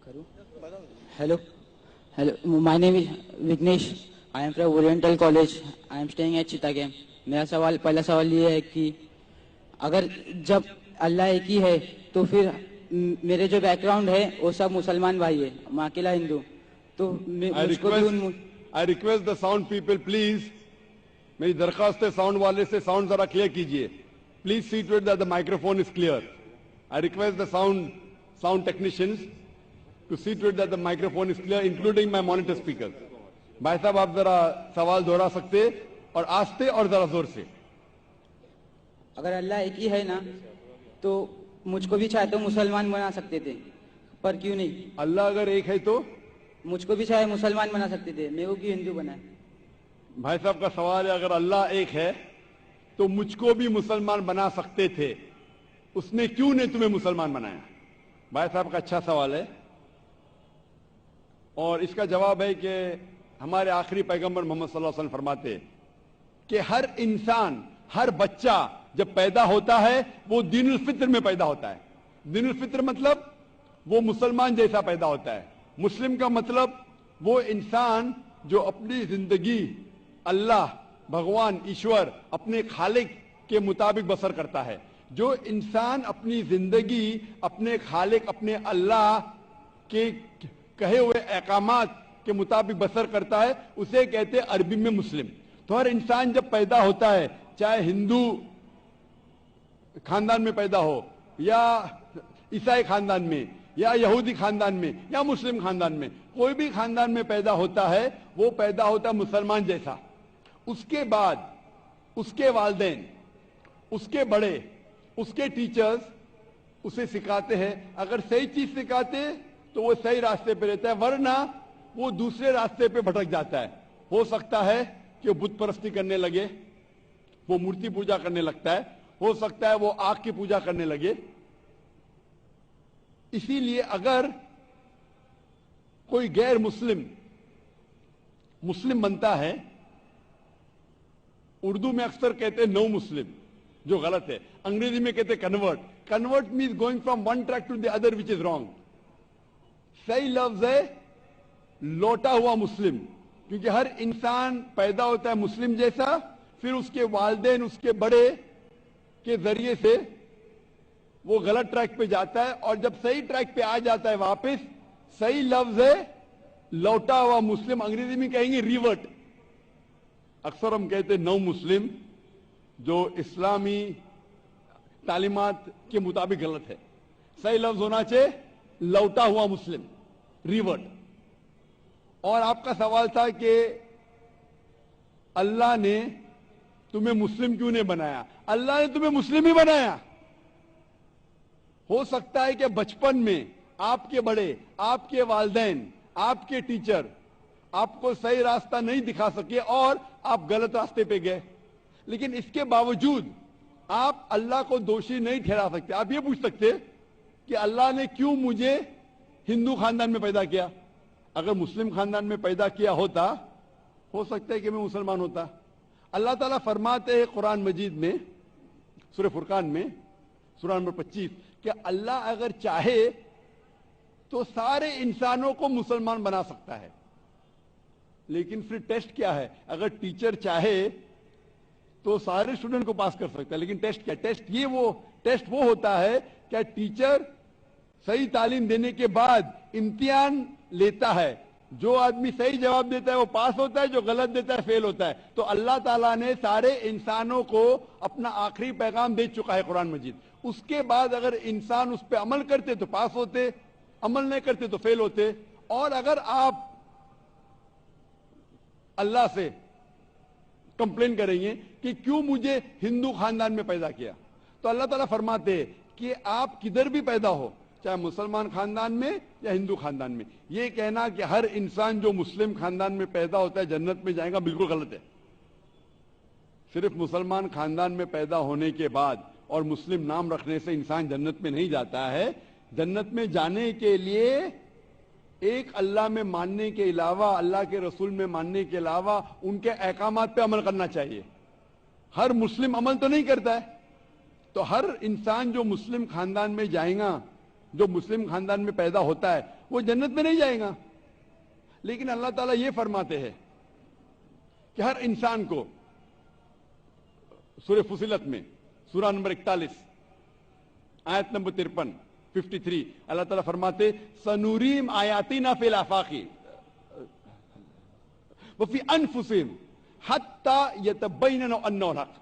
Hello. Hello. My name is Vignesh. I am from Oriental College. I am staying at Chittagam. मेरा पहला सवाल ये है कि अगर जब अल्लाह एक ही है तो फिर मेरे जो बैकग्राउंड है वो सब मुसलमान भाई है, मैं अकेला हिंदू, तो मुझको भी I request the sound people please, मेरी दरखास्त है साउंड वाले से साउंड जरा क्लियर कीजिए. Please see to it that the microphone is clear. I request the sound technicians to see to it that the microphone is clear, including my monitor speakers. भाई साहब आप जरा सवाल दोहरा सकते और आस्ते और जरा जोर से. अगर अल्लाह एक ही है ना तो मुझको भी चाहे तो मुसलमान बना सकते थे, पर क्यों नहीं? अल्लाह अगर एक है तो मुझको भी चाहे मुसलमान बना सकते थे, मैं वो क्यों हिंदू बना? भाई साहब का सवाल है अगर अल्लाह एक है तो मुझको भी मुसलमान बना सकते थे, उसने क्यों नहीं तुम्हें मुसलमान बनाया? भाई साहब का अच्छा सवाल है और इसका जवाब है कि हमारे आखिरी पैगंबर मोहम्मद सल्लल्लाहु अलैहि वसल्लम फरमाते हैं कि हर इंसान, हर बच्चा जब पैदा होता है वो दीनुल फित्र में पैदा होता है. दीनुल फित्र मतलब वो मुसलमान जैसा पैदा होता है. मुस्लिम का मतलब वो इंसान जो अपनी जिंदगी अल्लाह, भगवान, ईश्वर, अपने खालिक के मुताबिक बसर करता है. जो इंसान अपनी जिंदगी अपने खालिक, अपने अल्लाह के कहे हुए अहकामात के मुताबिक बसर करता है उसे कहते हैं अरबी में मुस्लिम. तो हर इंसान जब पैदा होता है, चाहे हिंदू खानदान में पैदा हो या ईसाई खानदान में या यहूदी खानदान में या मुस्लिम खानदान में, कोई भी खानदान में पैदा होता है वो पैदा होता है मुसलमान जैसा. उसके बाद उसके वालिदैन, उसके बड़े, उसके टीचर्स उसे सिखाते हैं. अगर सही चीज सिखाते तो वो सही रास्ते पे रहता है, वरना वो दूसरे रास्ते पे भटक जाता है. हो सकता है कि वो बुत परस्ती करने लगे, वो मूर्ति पूजा करने लगता है, हो सकता है वो आग की पूजा करने लगे. इसीलिए अगर कोई गैर मुस्लिम मुस्लिम बनता है, उर्दू में अक्सर कहते हैं नो मुस्लिम, जो गलत है. अंग्रेजी में कहते हैं convert. Convert means going from one track to the other which is wrong. सही लफ्ज है लौटा हुआ मुस्लिम, क्योंकि हर इंसान पैदा होता है मुस्लिम जैसा, फिर उसके वालिदैन, उसके बड़े के जरिए से वो गलत ट्रैक पे जाता है और जब सही ट्रैक पे आ जाता है वापस, सही लफ्ज है लौटा हुआ मुस्लिम. अंग्रेजी में कहेंगे रिवर्ट. अक्सर हम कहते हैं नौ मुस्लिम, जो इस्लामी तालीमात के मुताबिक गलत है. सही लफ्ज होना चाहिए लौटा हुआ मुस्लिम, रिवर्ट. और आपका सवाल था कि अल्लाह ने तुम्हें मुस्लिम क्यों नहीं बनाया? अल्लाह ने तुम्हें मुस्लिम ही बनाया. हो सकता है कि बचपन में आपके बड़े, आपके वालिदैन, आपके टीचर आपको सही रास्ता नहीं दिखा सके और आप गलत रास्ते पे गए, लेकिन इसके बावजूद आप अल्लाह को दोषी नहीं ठहरा सकते. आप ये पूछ सकते कि अल्लाह ने क्यों मुझे हिंदू खानदान में पैदा किया? अगर मुस्लिम खानदान में पैदा किया होता, हो सकता है कि मैं मुसलमान होता. अल्लाह ताला फरमाते हैं कुरान मजीद में, सूरह फुरकान में, सूरह नंबर 25, कि अल्लाह अगर चाहे तो सारे इंसानों को मुसलमान बना सकता है. लेकिन फिर टेस्ट क्या है? अगर टीचर चाहे तो सारे स्टूडेंट को पास कर सकता है, लेकिन टेस्ट क्या? टेस्ट वो होता है क्या टीचर सही तालीम देने के बाद इम्तिहान लेता है. जो आदमी सही जवाब देता है वो पास होता है, जो गलत देता है फेल होता है. तो अल्लाह ताला ने सारे इंसानों को अपना आखिरी पैगाम दे चुका है कुरान मजीद. उसके बाद अगर इंसान उस पर अमल करते तो पास होते, अमल नहीं करते तो फेल होते. और अगर आप अल्लाह से कंप्लेन करेंगे कि क्यों मुझे हिंदू खानदान में पैदा किया, तो अल्लाह ताला फरमाते हैं कि आप किधर भी पैदा हो, चाहे मुसलमान खानदान में या हिंदू खानदान में, ये कहना कि हर इंसान जो मुस्लिम खानदान में पैदा होता है जन्नत में जाएगा, बिल्कुल गलत है. सिर्फ मुसलमान खानदान में पैदा होने के बाद और मुस्लिम नाम रखने से इंसान जन्नत में नहीं जाता है. जन्नत में जाने के लिए एक अल्लाह में मानने के अलावा, अल्लाह के रसूल में मानने के अलावा उनके अहकामात पे अमल करना चाहिए. हर मुस्लिम अमल तो नहीं करता है, तो हर इंसान जो मुस्लिम खानदान में जाएगा جو مسلم خاندان میں پیدا ہوتا ہے وہ جنت میں نہیں جائے گا. لیکن اللہ تعالیٰ یہ فرماتے ہیں کہ ہر انسان کو سورہ فصلت میں سورہ نمبر 41 آیت نمبر 53 اللہ تعالیٰ فرماتے سنوریم آیاتنا فی الآفاق وفی انفسہم حتی یتبین انہ الحق،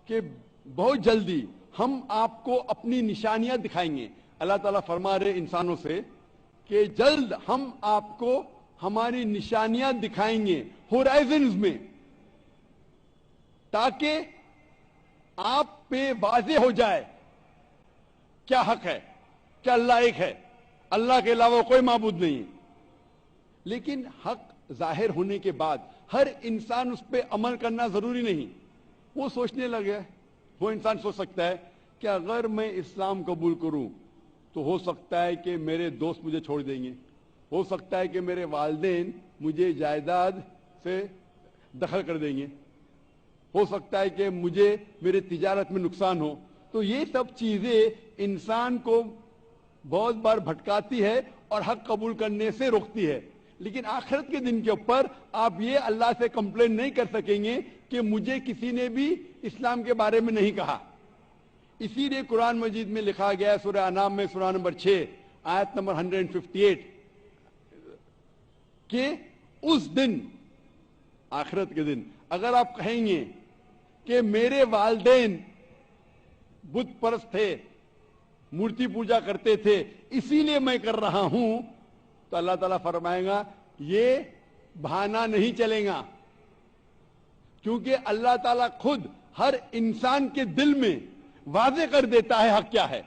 کہ بہت جلدی ہم آپ کو اپنی نشانیاں دکھائیں گے. اللہ تعالیٰ فرما رہے انسانوں سے کہ جلد ہم آپ کو ہماری نشانیاں دکھائیں گے ہورائزنز میں، تاکہ آپ پہ واضح ہو جائے کیا حق ہے، کیا اللہ ایک ہے، اللہ کے علاوہ کوئی معبود نہیں. لیکن حق ظاہر ہونے کے بعد ہر انسان اس پہ عمل کرنا ضروری نہیں. وہ سوچنے لگے، وہ انسان سوچ سکتا ہے کہ اگر میں اسلام قبول کروں تو ہو سکتا ہے کہ میرے دوست مجھے چھوڑ دیں گے، ہو سکتا ہے کہ میرے والدین مجھے جائیداد سے دخل کر دیں گے، ہو سکتا ہے کہ مجھے میرے تجارت میں نقصان ہو. تو یہ سب چیزیں انسان کو بہت بار بھٹکاتی ہے اور حق قبول کرنے سے روکتی ہے. لیکن آخرت کے دن کے اوپر آپ یہ اللہ سے کمپلین نہیں کر سکیں گے کہ مجھے کسی نے بھی اسلام کے بارے میں نہیں کہا. اسی لیے قرآن مجید میں لکھا گیا ہے سورہ انعام میں سورہ نمبر 6 آیت نمبر 158 کہ اس دن، آخرت کے دن، اگر آپ کہیں گے کہ میرے والدین بت پرست تھے، مورتی پوجا کرتے تھے، اسی لیے میں کر رہا ہوں، تو اللہ تعالیٰ فرمائے گا یہ بہانہ نہیں چلے گا. کیونکہ اللہ تعالیٰ خود ہر انسان کے دل میں واضح کر دیتا ہے حق کیا ہے،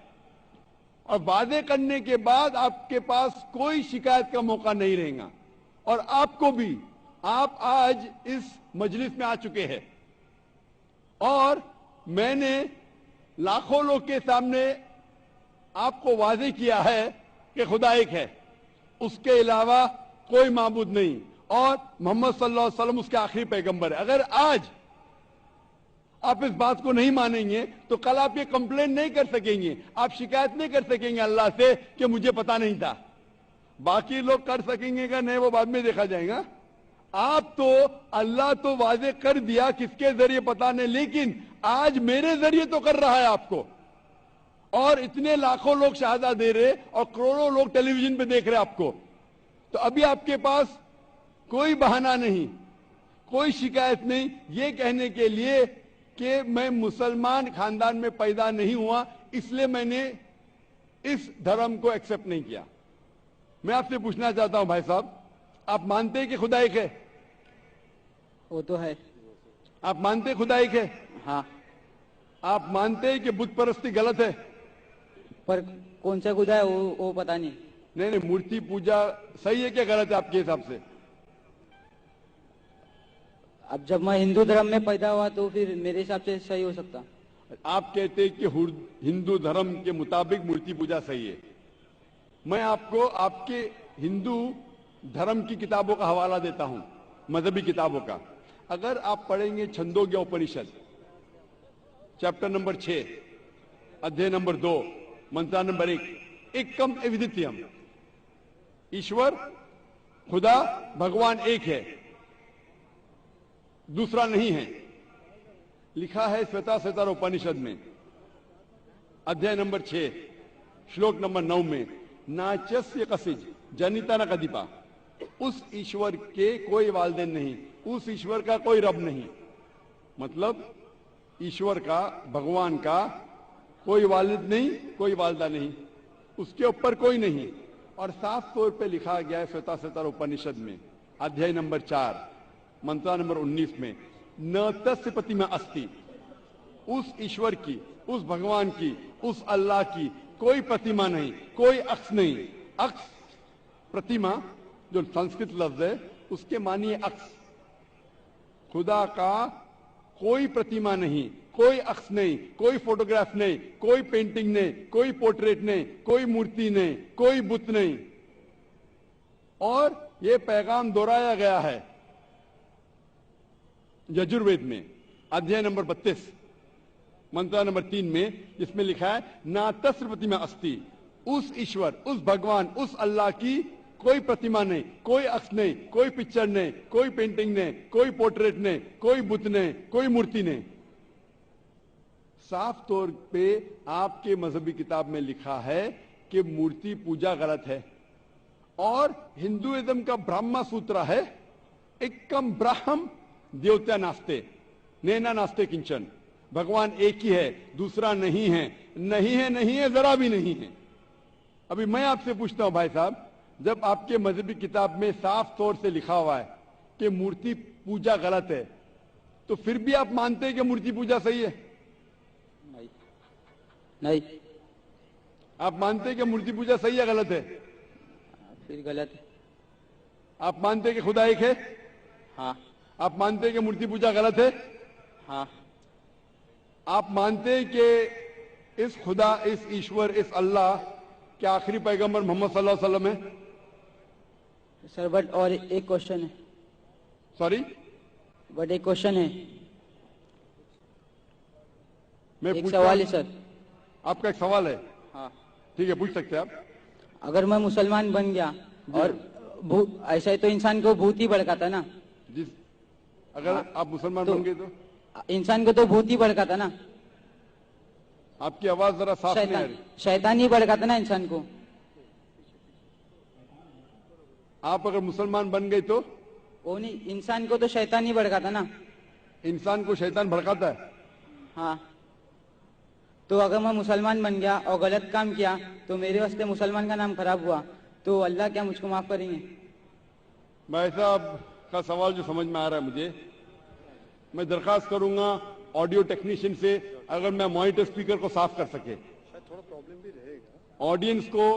اور واضح کرنے کے بعد آپ کے پاس کوئی شکایت کا موقع نہیں رہے گا. اور آپ کو بھی، آپ آج اس مجلس میں آ چکے ہیں اور میں نے لاکھوں لوگ کے سامنے آپ کو واضح کیا ہے کہ خدا ایک ہے، اس کے علاوہ کوئی معبود نہیں، اور محمد صلی اللہ علیہ وسلم اس کے آخری پیغمبر ہے. اگر آج آپ اس بات کو نہیں مانیں گے تو کل آپ یہ کمپلین نہیں کر سکیں گے، آپ شکایت نہیں کر سکیں گے اللہ سے کہ مجھے پتا نہیں تھا. باقی لوگ کر سکیں گے کہ نہیں، وہ بعد میں دیکھا جائے گا. آپ تو اللہ تو واضح کر دیا کس کے ذریعے پتا نہیں، لیکن آج میرے ذریعے تو کر رہا ہے آپ کو، اور اتنے لاکھوں لوگ شہادہ دے رہے اور کروڑوں لوگ ٹیلی ویژن پہ دیکھ رہے آپ کو. تو ابھی آپ کے پاس کوئی بہانہ نہیں، کوئی شکایت نہیں یہ کہنے کے لیے کہ میں مسلمان خاندان میں پیدا نہیں ہوا اس لیے میں نے اس دھرم کو ایکسپٹ نہیں کیا. میں آپ سے پوچھنا چاہتا ہوں بھائی صاحب، آپ مانتے ہیں کہ خدا ایک ہے؟ وہ تو ہے. آپ مانتے ہیں خدا ایک ہے؟ ہاں. آپ مانتے ہیں کہ بت پرستی غلط ہے؟ پر کون سا خدا ہے وہ پتا نہیں. نہیں، مورتی پوجا صحیح ہے کیا غلط ہے آپ کے حساب سے؟ اب جب میں ہندو دھرم میں پیدا ہوا تو پھر میرے حساب سے صحیح ہو سکتا. آپ کہتے ہیں کہ ہندو دھرم کے مطابق مورتی پوجا صحیح ہے. میں آپ کو آپ کے ہندو دھرم کی کتابوں کا حوالہ دیتا ہوں، مذہبی کتابوں کا. اگر آپ پڑھیں گے چھندوگیا اپنشد چیپٹر نمبر 6 ادھیے نمبر 2 منترا نمبر 1، ایکم ایودتیم، ایشور خدا بھگوان ایک ہے، دوسرا نہیں ہے. لکھا ہے سویتا سوتر اپنشد میں ادھیائے نمبر 6 شلوک نمبر 9 میں، ناچسیہ کسج جنیتا نہ کدیپا، اس ایشور کے کوئی والدین نہیں، اس ایشور کا کوئی رب نہیں. مطلب ایشور کا، بھگوان کا کوئی والد نہیں، کوئی والدہ نہیں، اس کے اوپر کوئی نہیں. اور صاف طور پہ لکھا گیا ہے سویتا سوتر اپنشد میں ادھیائے نمبر 4 منترا نمبر 19 میں، ن تسیہ پرتیما استی، اس ایشور کی، اس بھگوان کی، اس اللہ کی کوئی پرتیما نہیں، کوئی عکس نہیں. عکس، پرتیما جو سنسکرت لفظ ہے اس کے معنی ہے عکس. خدا کا کوئی پرتیما نہیں، کوئی عکس نہیں، کوئی فوٹوگراف نہیں، کوئی پینٹنگ نہیں، کوئی پورٹریٹ نہیں، کوئی مورتی نہیں، کوئی بت نہیں. اور یہ پیغام دہرایا گیا ہے یجروید میں ادھیائے نمبر 32 منترا نمبر 3 میں، جس میں لکھا ہے نا تسر پرتیما استی، उस ईश्वर, उस भगवान, उस अल्लाह की कोई प्रतिमा नहीं, कोई अक्स नहीं, कोई पिक्चर नहीं, कोई पेंटिंग नहीं, कोई पोर्ट्रेट नहीं, कोई बुत नहीं, कोई मूर्ति नहीं। साफ तौर पे आपके मजहबी किताब में लिखा है कि मूर्ति पूजा गलत है। और हिंदुइज्म का ब्रह्मा सूत्र है, एकम ब्रह्म देवता नास्ते नैना नास्ते किंचन, भगवान एक ही है, दूसरा नहीं है, नहीं है, नहीं है, जरा भी नहीं है। अभी मैं आपसे पूछता हूं भाई साहब, जब आपके मजहबी किताब में साफ तौर से लिखा हुआ है कि मूर्ति पूजा गलत है, तो फिर भी आप मानते हैं कि मूर्ति पूजा सही है? नहीं। आप मानते हैं कि मूर्ति पूजा सही है गलत है? फिर गलत है। आप मानते हैं कि खुदा एक है? हाँ। आप मानते हैं कि मूर्ति पूजा गलत है? हाँ। आप मानते हैं कि इस खुदा, इस ईश्वर, इस अल्लाह के आखिरी पैगंबर मोहम्मद सल्लल्लाहु अलैहि वसल्लम है? सर बट और एक क्वेश्चन है। सॉरी, बट एक क्वेश्चन है, मैं एक पूछता सवाल हूं। है सर। आपका एक सवाल है? हाँ। ठीक है, पूछ सकते हैं आप। अगर मैं मुसलमान बन गया और ऐसा ही तो इंसान को भूत ही भड़काता ना। जिस अगर हाँ, आप मुसलमान तो बन गए तो इंसान को तो भूत ही भड़काता ना। आपकी आवाज जरा साफ नहीं आ रही। शैतान ही भड़काता ना इंसान को। आप अगर मुसलमान बन गए तो वो नहीं, इंसान को तो शैतान ही भड़काता ना। इंसान को शैतान भड़काता है। हाँ। तो अगर मैं मुसलमान बन गया और गलत काम किया तो मेरे वास्ते मुसलमान का नाम खराब हुआ, तो अल्लाह क्या मुझको माफ करेंगे? भाई साहब का सवाल जो समझ में आ रहा है मुझे, मैं दरखास्त करूंगा ऑडियो टेक्नीशियन से, अगर मैं मॉनिटर स्पीकर को साफ कर सके। थोड़ा प्रॉब्लम भी रहेगा, ऑडियंस को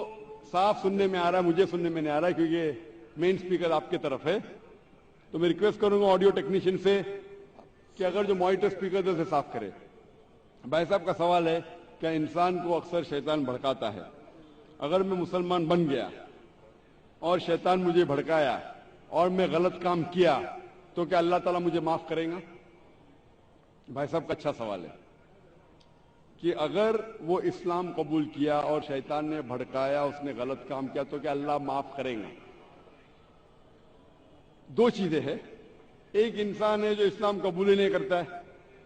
साफ सुनने में आ रहा है, मुझे सुनने में नहीं आ रहा है क्योंकि मेन स्पीकर आपके तरफ है। तो मैं रिक्वेस्ट करूंगा ऑडियो टेक्नीशियन से कि अगर जो मॉनिटर स्पीकर है उसे साफ करे। भाई साहब का सवाल है, क्या इंसान को अक्सर शैतान भड़काता है? अगर मैं मुसलमान बन गया और शैतान मुझे भड़काया और मैं गलत काम किया तो क्या अल्लाह ताला मुझे माफ करेगा? भाई साहब का अच्छा सवाल है कि अगर वो इस्लाम कबूल किया और शैतान ने भड़काया, उसने गलत काम किया, तो क्या अल्लाह माफ करेगा? दो चीजें हैं। एक इंसान है जो इस्लाम कबूल ही नहीं करता है।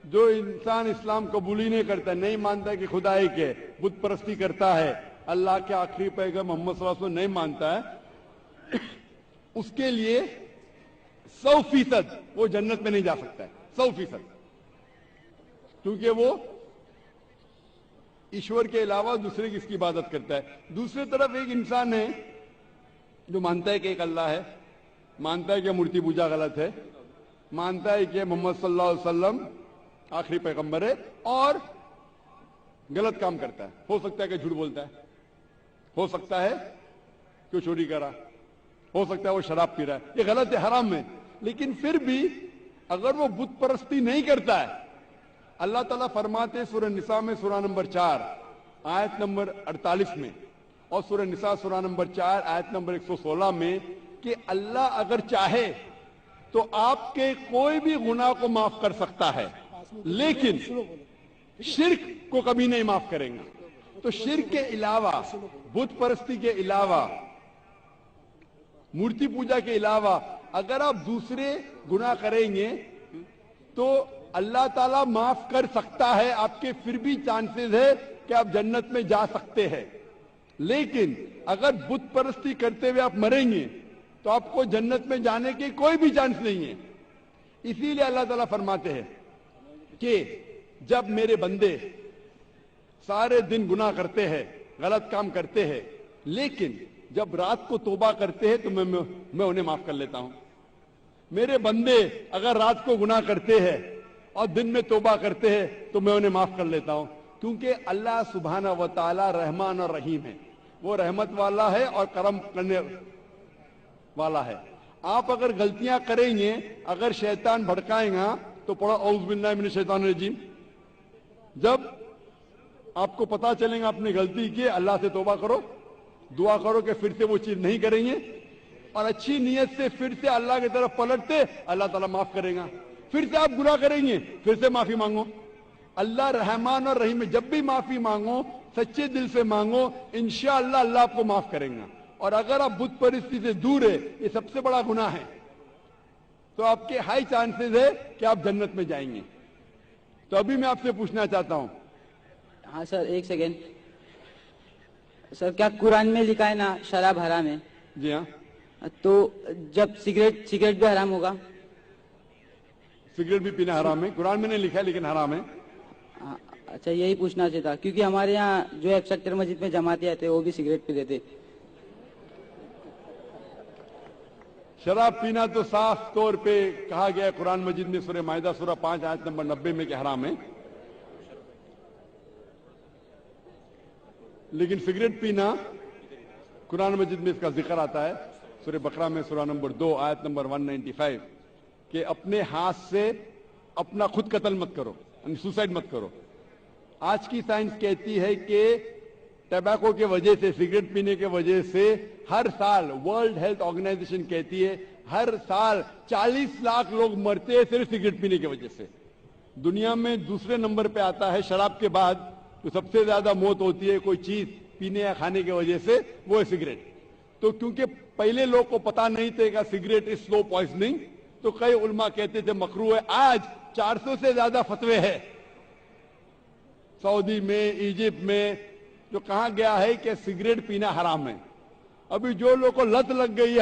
जो इंसान इस्लाम कबूल ही नहीं करता, नहीं मानता है कि खुदा एक है, बुत परस्ती करता है, अल्लाह के आखिरी पैगंबर मोहम्मद सल्लल्लाहु अलैहि वसल्लम नहीं मानता है, उसके लिए 100% वो जन्नत में नहीं जा सकता है। 100%, क्योंकि वो ईश्वर के अलावा दूसरे की इसकी इबादत करता है। दूसरी तरफ एक इंसान है जो मानता है कि एक अल्लाह है, मानता है कि मूर्ति पूजा गलत है, मानता है कि मोहम्मद सल्लल्लाहु अलैहि वसल्लम आखिरी पैगंबर है, और गलत काम करता है। हो सकता है कि झूठ बोलता है, हो सकता है कि चोरी करा, हो सकता है वो शराब पी रहा है, ये गलत है, हराम है। लेकिन फिर भी अगर वो बुत परस्ती नहीं करता है, अल्लाह ताला फरमाते सूरह निसा में सूरह नंबर 4 आयत नंबर 48 में, और सूरह निसा सूरह नंबर 4 आयत नंबर 116 में कि अल्लाह अगर चाहे तो आपके कोई भी गुनाह को माफ कर सकता है, लेकिन शिर्क को कभी नहीं माफ करेंगे। तो शिर्क के अलावा, बुत परस्ती के अलावा, मूर्ति पूजा के अलावा अगर आप दूसरे गुनाह करेंगे तो अल्लाह ताला माफ कर सकता है। आपके फिर भी चांसेस है कि आप जन्नत में जा सकते हैं। लेकिन अगर बुत परस्ती करते हुए आप मरेंगे तो आपको जन्नत में जाने के कोई भी चांस नहीं है। इसीलिए अल्लाह ताला फरमाते हैं कि जब मेरे बंदे सारे दिन गुनाह करते हैं, गलत काम करते हैं, लेकिन जब रात को तौबा करते हैं तो मैं उन्हें माफ कर लेता हूं। मेरे बंदे अगर रात को गुनाह करते हैं और दिन में तौबा करते हैं तो मैं उन्हें माफ कर लेता हूं, क्योंकि अल्लाह सुब्हाना व तआला रहमान और रहीम है। वो रहमत वाला है और करम करने वाला है। आप अगर गलतियां करेंगे, अगर शैतान भड़काएगा तो पढ़ो औज़ु बिल्लाहि मिनश शैतानिर रजीम। जब आपको पता चलेगा आपने गलती की, अल्लाह से तौबा करो, दुआ करो कि फिर से वो चीज नहीं करेंगे, और अच्छी नीयत से फिर से अल्लाह की तरफ पलटते, अल्लाह ताला माफ करेगा। फिर से आप गुनाह करेंगे, फिर से माफी मांगो, अल्लाह रहमान और रहीम है। जब भी माफी मांगो सच्चे दिल से मांगो, इंशाअल्लाह अल्लाह आपको माफ करेगा। और अगर आप बुत परिस्थिति से दूर है, ये सबसे बड़ा गुनाह है, तो आपके हाई चांसेस है कि आप जन्नत में जाएंगे। तो अभी मैं आपसे पूछना चाहता हूं। हाँ सर, एक सेकेंड सर, क्या कुरान में लिखा है ना शराब हराम है? जी हाँ, तो जब सिगरेट भी हराम होगा? सिगरेट भी पीना हराम है, कुरान में नहीं लिखा है लेकिन हराम है। हाँ, अच्छा, यही पूछना चाहिए था, क्योंकि हमारे यहाँ जो एक्सेक्टर मस्जिद में जमाते आते वो भी सिगरेट पीते थे। शराब पीना तो साफ तौर पे कहा गया है कुरान मजीद में, सूरह माइदा सूरह 5 आयत नंबर 90 में कि हराम है। लेकिन सिगरेट पीना कुरान मजीद में इसका जिक्र आता है, सूरह बकरा में सूरह नंबर 2 आयत नंबर 195 कि अपने हाथ से अपना खुद कत्ल मत करो, सुसाइड मत करो। आज की साइंस कहती है कि टैबाको के वजह से, सिगरेट पीने के वजह से हर साल वर्ल्ड हेल्थ ऑर्गेनाइजेशन कहती है हर साल 40 लाख लोग मरते हैं सिर्फ सिगरेट पीने की वजह से। दुनिया में दूसरे नंबर पे आता है शराब के बाद, तो सबसे ज्यादा मौत होती है कोई चीज पीने या खाने की वजह से, वो है सिगरेट। तो क्योंकि पहले लोग को पता नहीं थे कि सिगरेट इज स्लो पॉइजनिंग, तो कई उलमा कहते थे मकरू है। आज 400 से ज्यादा फतवे हैं सऊदी में, इजिप्ट में, जो कहा गया है कि सिगरेट पीना हराम है। अभी जो लोग को लत लग गई है,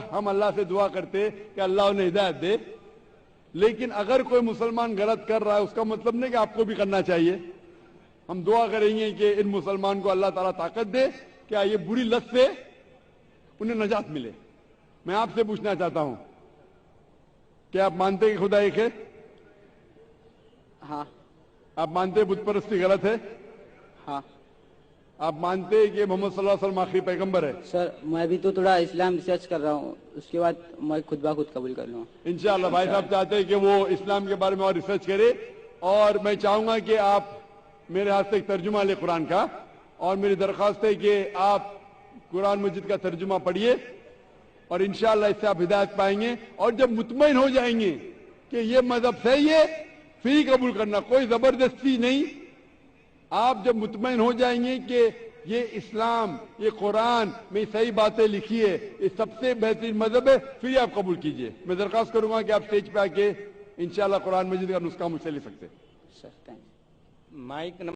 हम अल्लाह से दुआ करते कि अल्लाह उन्हें हिदायत दे। लेकिन अगर कोई मुसलमान गलत कर रहा है उसका मतलब नहीं कि आपको भी करना चाहिए। हम दुआ करेंगे कि इन मुसलमान को अल्लाह ताला ताकत दे क्या ये बुरी लत से उन्हें नजात मिले। मैं आपसे पूछना चाहता हूं, क्या आप मानते हैं कि खुदा एक है? हाँ। आप मानते हैं बुत परस्ती गलत है? हाँ। आप मानते हैं कि मोहम्मद सल्लल्लाहु अलैहि वसल्लम आखिरी पैगंबर है? सर, मैं भी तो थोड़ा इस्लाम रिसर्च कर रहा हूँ, उसके बाद मैं खुद ब खुद कबूल कर लूँगा इंशाअल्लाह। भाई साहब चाहते हैं कि वो इस्लाम के बारे में और रिसर्च करे, और मैं चाहूंगा कि आप मेरे हाथ से एक तर्जुमा ले कुरान का, और मेरी दरख्वास्त है कि आप कुरान मजीद का तर्जुमा पढ़िए और इंशाअल्लाह इससे आप हिदायत पाएंगे। और जब मुतमईन हो जाएंगे कि ये मजहब सही है, फिर ही कबूल करना, कोई जबरदस्ती नहीं। आप जब मुतमईन हो जाएंगे कि ये इस्लाम, ये कुरान में सही बातें लिखी है, ये सबसे बेहतरीन मजहब है, फिर आप कबूल कीजिए। मैं दरख्वास्त करूंगा कि आप स्टेज पे आके इंशाअल्लाह कुरान मजीद का नुस्खा मुझसे ले सकते हैं। Sir, thank you. माइक